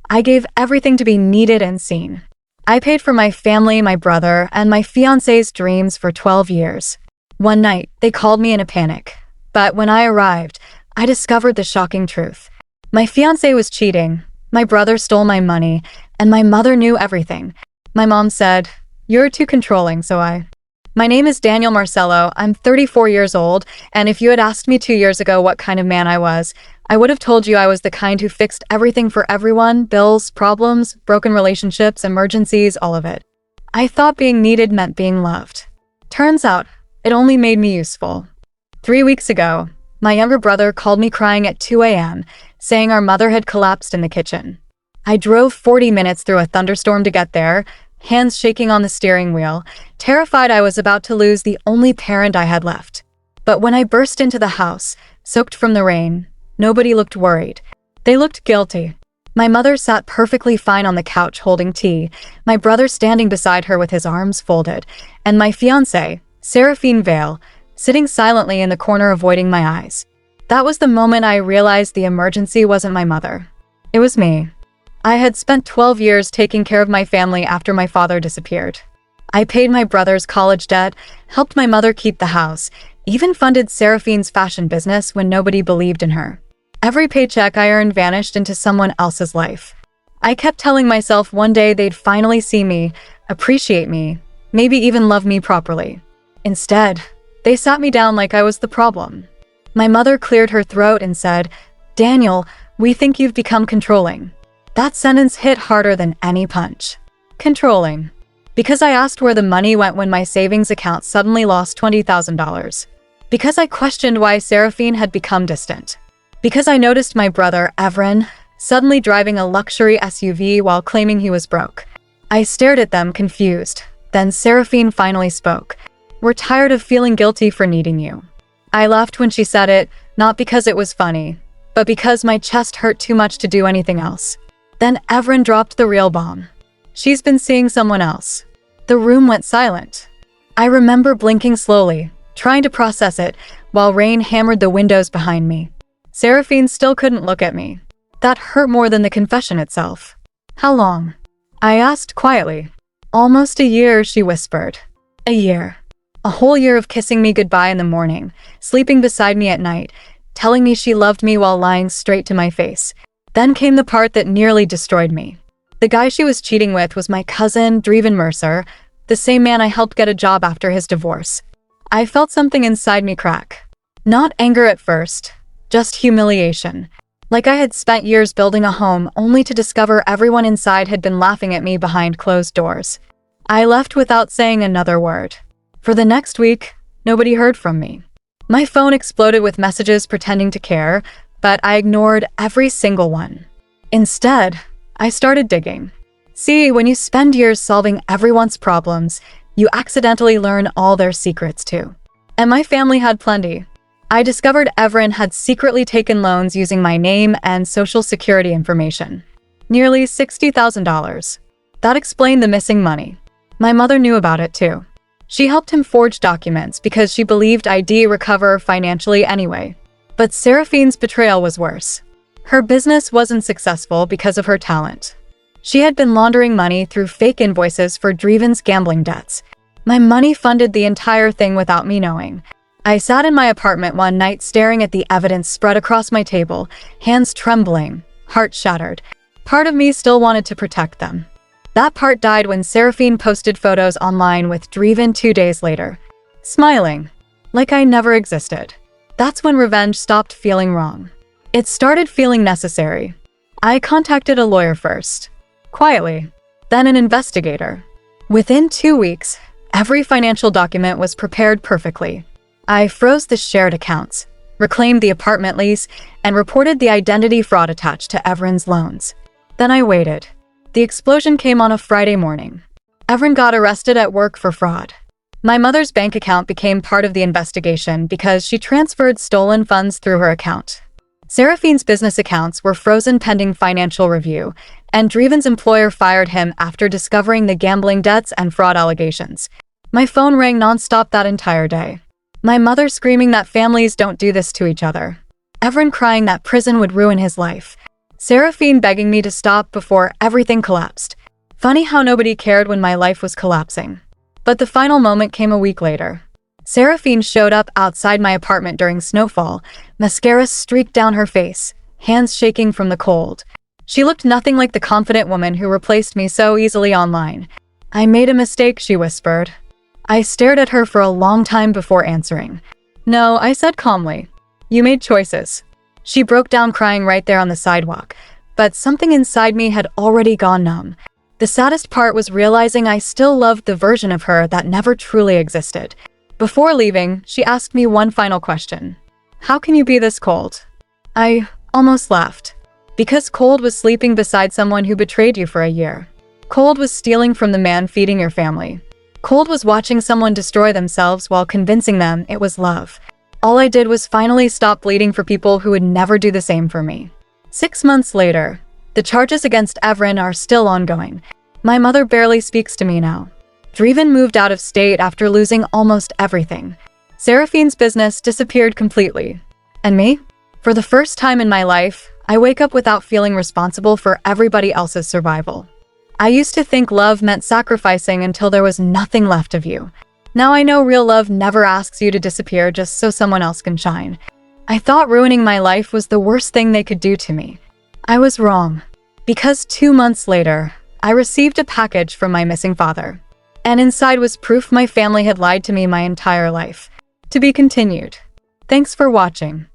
I gave everything to be needed and seen. I paid for my family, my brother, and my fiancé's dreams for 12 years. One night, they called me in a panic. But when I arrived, I discovered the shocking truth. My fiancé was cheating, my brother stole my money, and my mother knew everything. My mom said, "You're too controlling," My name is Daniel Marcello, I'm 34 years old, and if you had asked me 2 years ago what kind of man I was, I would have told you I was the kind who fixed everything for everyone, bills, problems, broken relationships, emergencies, all of it. I thought being needed meant being loved. Turns out, it only made me useful. 3 weeks ago, my younger brother called me crying at 2 a.m., saying our mother had collapsed in the kitchen. I drove 40 minutes through a thunderstorm to get there, hands shaking on the steering wheel, terrified I was about to lose the only parent I had left. But when I burst into the house, soaked from the rain, nobody looked worried. They looked guilty. My mother sat perfectly fine on the couch holding tea, my brother standing beside her with his arms folded, and my fiancée, Seraphine Vale, sitting silently in the corner avoiding my eyes. That was the moment I realized the emergency wasn't my mother. It was me. I had spent 12 years taking care of my family after my father disappeared. I paid my brother's college debt, helped my mother keep the house, even funded Seraphine's fashion business when nobody believed in her. Every paycheck I earned vanished into someone else's life. I kept telling myself one day they'd finally see me, appreciate me, maybe even love me properly. Instead, they sat me down like I was the problem. My mother cleared her throat and said, "Daniel, we think you've become controlling." That sentence hit harder than any punch. Controlling. Because I asked where the money went when my savings account suddenly lost $20,000. Because I questioned why Seraphine had become distant. Because I noticed my brother, Evren, suddenly driving a luxury SUV while claiming he was broke. I stared at them, confused. Then Seraphine finally spoke. "We're tired of feeling guilty for needing you." I laughed when she said it, not because it was funny, but because my chest hurt too much to do anything else. Then Evren dropped the real bomb. "She's been seeing someone else." The room went silent. I remember blinking slowly, trying to process it, while rain hammered the windows behind me. Seraphine still couldn't look at me. That hurt more than the confession itself. "How long?" I asked quietly. "Almost a year," she whispered. A year. A whole year of kissing me goodbye in the morning, sleeping beside me at night, telling me she loved me while lying straight to my face. Then came the part that nearly destroyed me. The guy she was cheating with was my cousin, Dreven Mercer, the same man I helped get a job after his divorce. I felt something inside me crack. Not anger at first, just humiliation. Like I had spent years building a home only to discover everyone inside had been laughing at me behind closed doors. I left without saying another word. For the next week, nobody heard from me. My phone exploded with messages pretending to care, but I ignored every single one. Instead, I started digging. See, when you spend years solving everyone's problems, you accidentally learn all their secrets too. And my family had plenty. I discovered Evren had secretly taken loans using my name and social security information. Nearly $60,000. That explained the missing money. My mother knew about it too. She helped him forge documents because she believed I'd recover financially anyway. But Seraphine's betrayal was worse. Her business wasn't successful because of her talent. She had been laundering money through fake invoices for Dreven's gambling debts. My money funded the entire thing without me knowing. I sat in my apartment one night staring at the evidence spread across my table, hands trembling, heart shattered. Part of me still wanted to protect them. That part died when Seraphine posted photos online with Dreven 2 days later, smiling, like I never existed. That's when revenge stopped feeling wrong. It started feeling necessary. I contacted a lawyer first, quietly, then an investigator. Within 2 weeks, every financial document was prepared perfectly. I froze the shared accounts, reclaimed the apartment lease, and reported the identity fraud attached to Evren's loans. Then I waited. The explosion came on a Friday morning. Evren got arrested at work for fraud. My mother's bank account became part of the investigation because she transferred stolen funds through her account. Seraphine's business accounts were frozen pending financial review, and Dreven's employer fired him after discovering the gambling debts and fraud allegations. My phone rang nonstop that entire day. My mother screaming that families don't do this to each other. Evren crying that prison would ruin his life. Seraphine begging me to stop before everything collapsed. Funny how nobody cared when my life was collapsing. But the final moment came a week later. Seraphine showed up outside my apartment during snowfall, mascara streaked down her face, hands shaking from the cold. She looked nothing like the confident woman who replaced me so easily online. "I made a mistake," she whispered. I stared at her for a long time before answering. "No," I said calmly. "You made choices." She broke down crying right there on the sidewalk, but something inside me had already gone numb. The saddest part was realizing I still loved the version of her that never truly existed. Before leaving, she asked me one final question. "How can you be this cold?" I almost laughed. Because cold was sleeping beside someone who betrayed you for a year. Cold was stealing from the man feeding your family. Cold was watching someone destroy themselves while convincing them it was love. All I did was finally stop bleeding for people who would never do the same for me. 6 months later, the charges against Evren are still ongoing. My mother barely speaks to me now. Dreven moved out of state after losing almost everything. Seraphine's business disappeared completely. And me? For the first time in my life, I wake up without feeling responsible for everybody else's survival. I used to think love meant sacrificing until there was nothing left of you. Now I know real love never asks you to disappear just so someone else can shine. I thought ruining my life was the worst thing they could do to me. I was wrong. Because 2 months later, I received a package from my missing father. And inside was proof my family had lied to me my entire life. To be continued. Thanks for watching.